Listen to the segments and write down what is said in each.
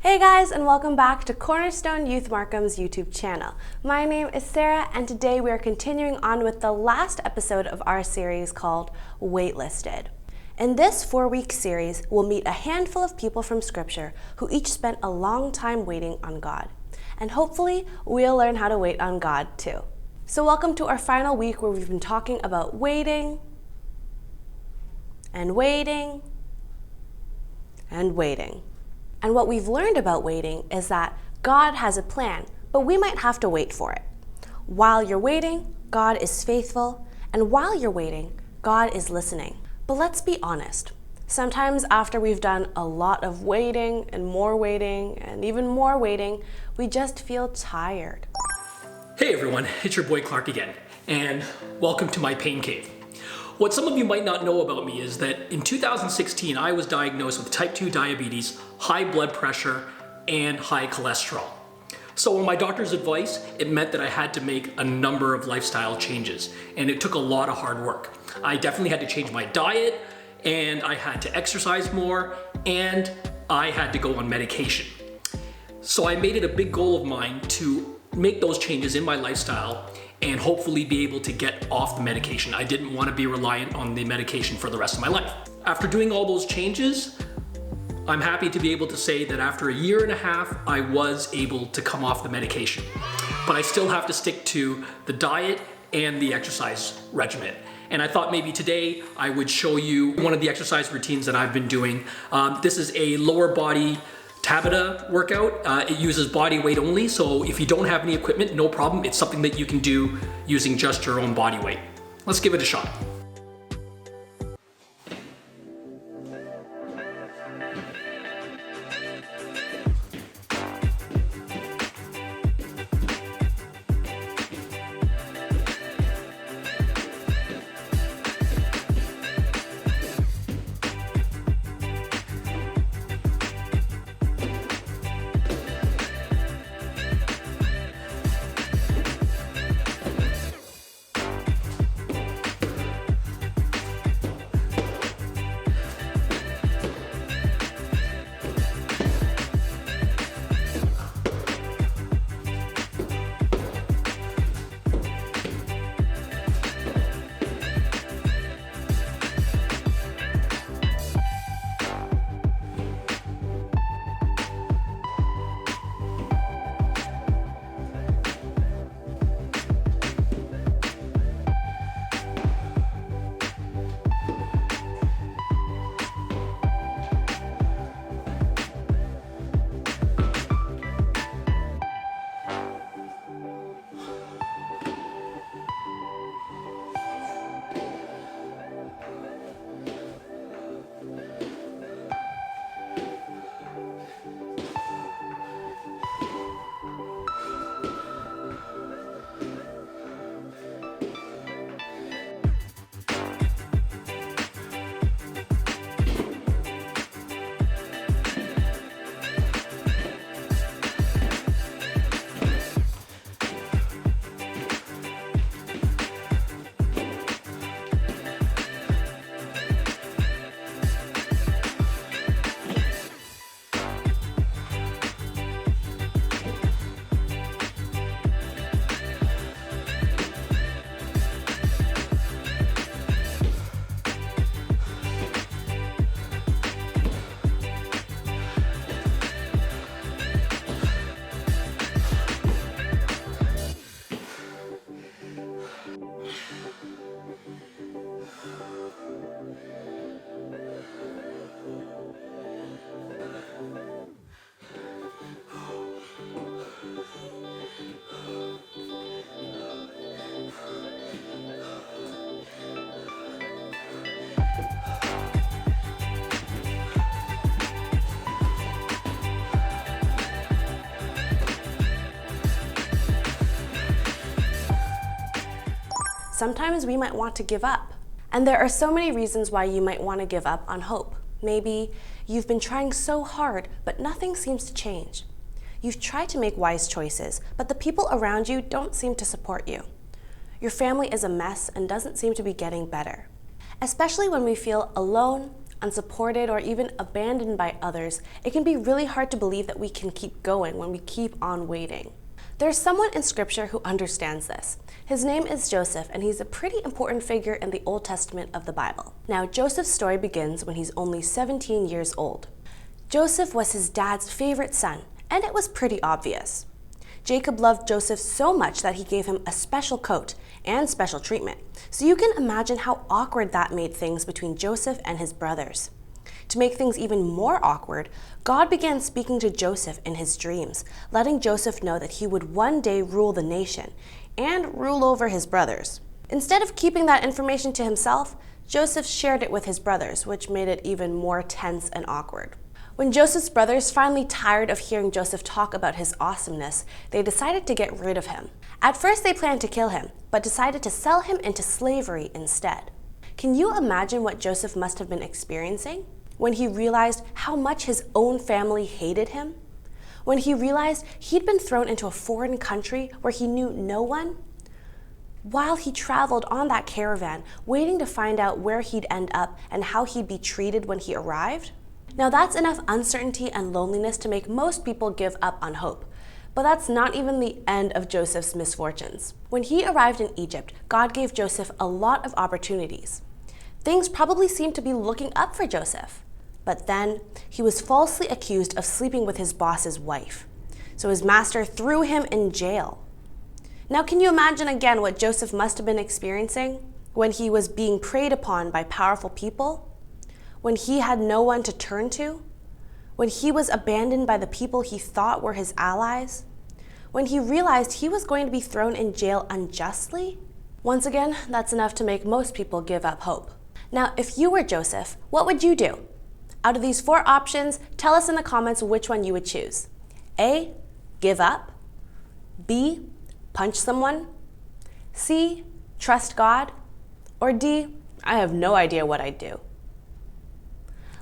Hey guys, and welcome back to Cornerstone Youth Markham's YouTube channel. My name is Sarah, and today we are continuing on with the last episode of our series called Waitlisted. In this 4-week series, we'll meet a handful of people from Scripture who each spent a long time waiting on God. And hopefully, we'll learn how to wait on God too. So welcome to our final week where we've been talking about waiting, and waiting, and waiting. And what we've learned about waiting is that God has a plan, but we might have to wait for it. While you're waiting, God is faithful, and while you're waiting, God is listening. But let's be honest. Sometimes after we've done a lot of waiting, and even more waiting, we just feel tired. Hey everyone, it's your boy Clark again, and welcome to my pain cave. What some of you might not know about me is that in 2016, I was diagnosed with type 2 diabetes, high blood pressure, and high cholesterol. So on my doctor's advice, it meant that I had to make a number of lifestyle changes, and it took a lot of hard work. I definitely had to change my diet, and I had to exercise more, and I had to go on medication. So I made it a big goal of mine to make those changes in my lifestyle and hopefully be able to get off the medication. I didn't want to be reliant on the medication for the rest of my life. After doing all those changes, I'm happy to be able to say that after a year and a half, I was able to come off the medication. But I still have to stick to the diet and the exercise regimen. And I thought maybe today I would show you one of the exercise routines that I've been doing. This is a lower body Tabata workout. It uses body weight only, so if you don't have any equipment, no problem. It's something that you can do using just your own body weight. Let's give it a shot. Sometimes we might want to give up. And there are so many reasons why you might want to give up on hope. Maybe you've been trying so hard, but nothing seems to change. You've tried to make wise choices, but the people around you don't seem to support you. Your family is a mess and doesn't seem to be getting better. Especially when we feel alone, unsupported, or even abandoned by others, it can be really hard to believe that we can keep going when we keep on waiting. There's someone in Scripture who understands this. His name is Joseph, and he's a pretty important figure in the Old Testament of the Bible. Now, Joseph's story begins when he's only 17 years old. Joseph was his dad's favorite son, and it was pretty obvious. Jacob loved Joseph so much that he gave him a special coat and special treatment. So you can imagine how awkward that made things between Joseph and his brothers. To make things even more awkward, God began speaking to Joseph in his dreams, letting Joseph know that he would one day rule the nation and rule over his brothers. Instead of keeping that information to himself, Joseph shared it with his brothers, which made it even more tense and awkward. When Joseph's brothers finally tired of hearing Joseph talk about his awesomeness, they decided to get rid of him. At first, they planned to kill him, but decided to sell him into slavery instead. Can you imagine what Joseph must have been experiencing when he realized how much his own family hated him? When he realized he'd been thrown into a foreign country where he knew no one? While he traveled on that caravan, waiting to find out where he'd end up and how he'd be treated when he arrived? Now that's enough uncertainty and loneliness to make most people give up on hope. But that's not even the end of Joseph's misfortunes. When he arrived in Egypt, God gave Joseph a lot of opportunities. Things probably seemed to be looking up for Joseph. But then he was falsely accused of sleeping with his boss's wife. So his master threw him in jail. Now can you imagine again what Joseph must have been experiencing when he was being preyed upon by powerful people? When he had no one to turn to? When he was abandoned by the people he thought were his allies? When he realized he was going to be thrown in jail unjustly? Once again, that's enough to make most people give up hope. Now, if you were Joseph, what would you do? Out of these 4 options, tell us in the comments which one you would choose. A, give up. B, punch someone. C, trust God. Or D, I have no idea what I'd do.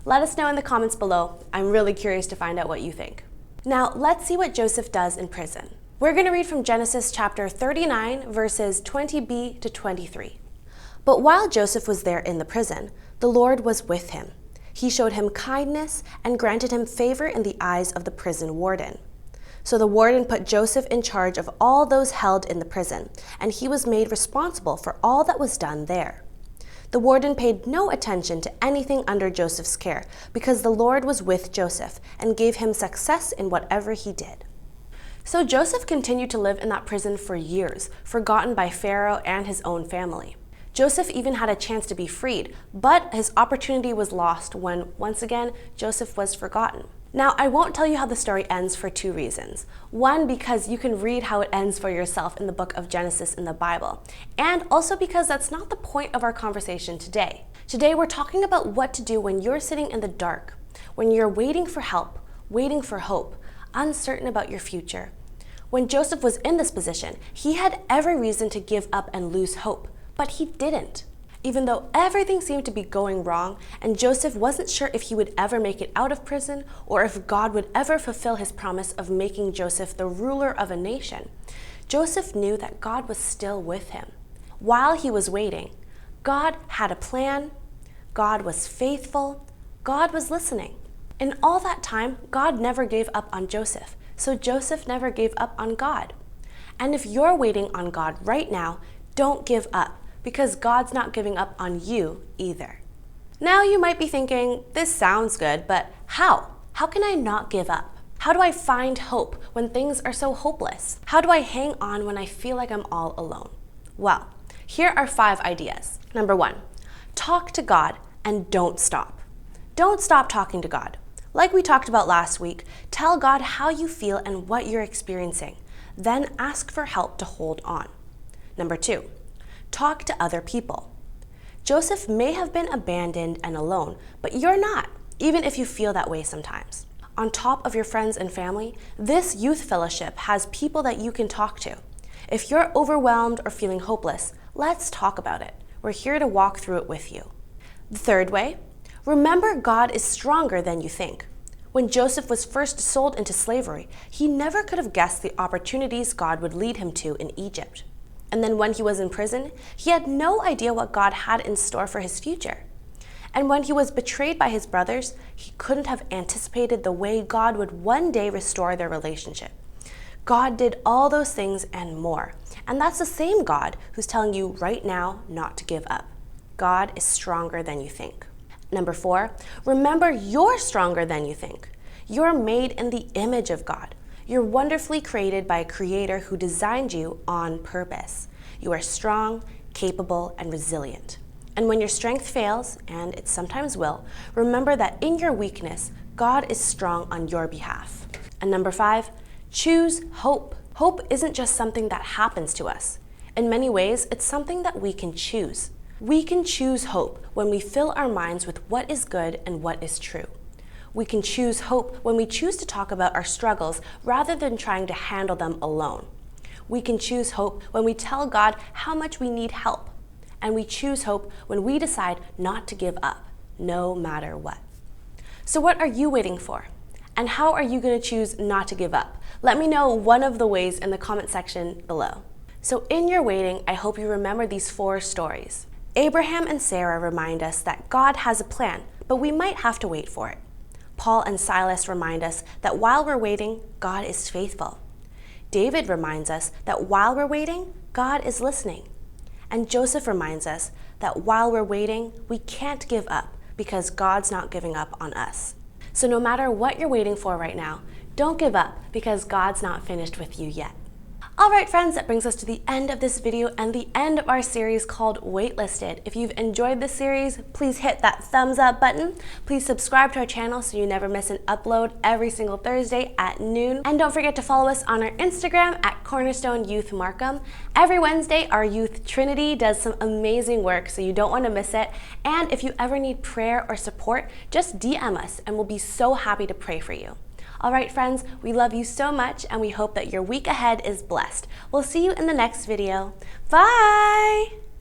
Let us know in the comments below. I'm really curious to find out what you think. Now, let's see what Joseph does in prison. We're going to read from Genesis chapter 39, verses 20b to 23. But while Joseph was there in the prison, the Lord was with him. He showed him kindness and granted him favor in the eyes of the prison warden. So the warden put Joseph in charge of all those held in the prison, and he was made responsible for all that was done there. The warden paid no attention to anything under Joseph's care because the Lord was with Joseph and gave him success in whatever he did. So Joseph continued to live in that prison for years, forgotten by Pharaoh and his own family. Joseph even had a chance to be freed, but his opportunity was lost when, once again, Joseph was forgotten. Now, I won't tell you how the story ends for 2 reasons. One, because you can read how it ends for yourself in the book of Genesis in the Bible. And also because that's not the point of our conversation today. Today, we're talking about what to do when you're sitting in the dark, when you're waiting for help, waiting for hope, uncertain about your future. When Joseph was in this position, he had every reason to give up and lose hope, but he didn't. Even though everything seemed to be going wrong and Joseph wasn't sure if he would ever make it out of prison or if God would ever fulfill his promise of making Joseph the ruler of a nation, Joseph knew that God was still with him. While he was waiting, God had a plan, God was faithful, God was listening. In all that time, God never gave up on Joseph, so Joseph never gave up on God. And if you're waiting on God right now, don't give up, because God's not giving up on you either. Now you might be thinking, this sounds good, but how? How can I not give up? How do I find hope when things are so hopeless? How do I hang on when I feel like I'm all alone? Well, here are 5 ideas. Number 1, talk to God and don't stop. Don't stop talking to God. Like we talked about last week, tell God how you feel and what you're experiencing. Then ask for help to hold on. Number 2, talk to other people. Joseph may have been abandoned and alone, but you're not, even if you feel that way sometimes. On top of your friends and family, this youth fellowship has people that you can talk to. If you're overwhelmed or feeling hopeless, let's talk about it. We're here to walk through it with you. The third way, remember God is stronger than you think. When Joseph was first sold into slavery, he never could have guessed the opportunities God would lead him to in Egypt. And then when he was in prison, he had no idea what God had in store for his future. And when he was betrayed by his brothers, he couldn't have anticipated the way God would one day restore their relationship. God did all those things and more. And that's the same God who's telling you right now not to give up. God is stronger than you think. Number 4, remember you're stronger than you think. You're made in the image of God. You're wonderfully created by a creator who designed you on purpose. You are strong, capable, and resilient. And when your strength fails, and it sometimes will, remember that in your weakness, God is strong on your behalf. And number 5, choose hope. Hope isn't just something that happens to us. In many ways, it's something that we can choose. We can choose hope when we fill our minds with what is good and what is true. We can choose hope when we choose to talk about our struggles rather than trying to handle them alone. We can choose hope when we tell God how much we need help. And we choose hope when we decide not to give up, no matter what. So what are you waiting for? And how are you going to choose not to give up? Let me know one of the ways in the comment section below. So in your waiting, I hope you remember these 4 stories. Abraham and Sarah remind us that God has a plan, but we might have to wait for it. Paul and Silas remind us that while we're waiting, God is faithful. David reminds us that while we're waiting, God is listening. And Joseph reminds us that while we're waiting, we can't give up because God's not giving up on us. So no matter what you're waiting for right now, don't give up because God's not finished with you yet. All right, friends, that brings us to the end of this video and the end of our series called Waitlisted. If you've enjoyed this series, please hit that thumbs up button. Please subscribe to our channel so you never miss an upload every single Thursday at noon. And don't forget to follow us on our Instagram at Cornerstone Youth Markham. Every Wednesday, our Youth Trinity does some amazing work, so you don't want to miss it. And if you ever need prayer or support, just DM us and we'll be so happy to pray for you. All right, friends, we love you so much and we hope that your week ahead is blessed. We'll see you in the next video. Bye!